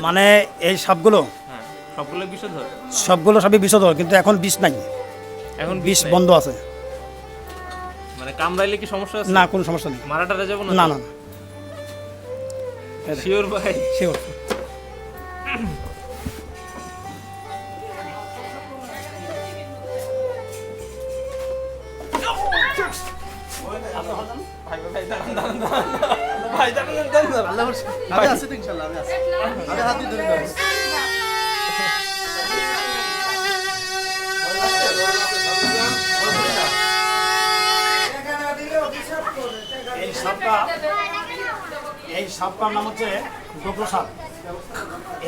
মানে এই সাপগুলো সবগুলো বিষধর? সবগুলো সবই বিষধর, কিন্তু এখন বিষ নাই, এখন বিষ নাই? বন্ধ আছে। মানে কামড়াইলে কি সমস্যা আছে? না, কোনো সমস্যা নেই। মারাটারে যাবো না? না না শিওর ভাই? শিওর। এই সাপটার নাম হচ্ছে গোবর সাপ।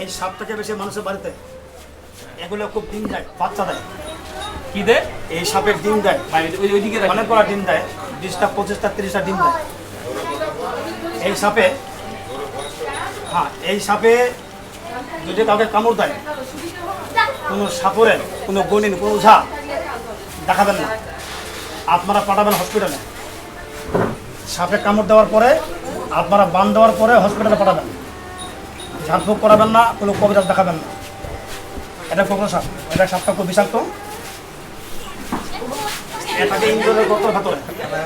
এই সাপটাকে বেশি মানুষের বাড়িতে, এগুলো খুব ডিম দেয়, বাচ্চা দেয়। কি দে? এই সাপের ডিম দেয়, ওইদিকে অনেক বড় ডিম দেয়, 20টা 25টা 30টা ডিম দেয় এই সাপে। হ্যাঁ, এই সাপে যদি কাউকে কামড় দেয়, কোনো সাপরের, কোনো গণিন, কোনো ওঝা দেখাবেন না, আপনারা পাঠাবেন হসপিটালে। সাপে কামড় দেওয়ার পরে আপনারা বান দেওয়ার পরে হসপিটালে পাঠাবেন। ঝাড়ফুঁক করাবেন না, কোনো কবিরাজ দেখাবেন না। এটা কোকড়া সাপ, এটা সাপটা খুব বিষাক্ত। এটাকে ইন্দোরের গর্তের ভেতরে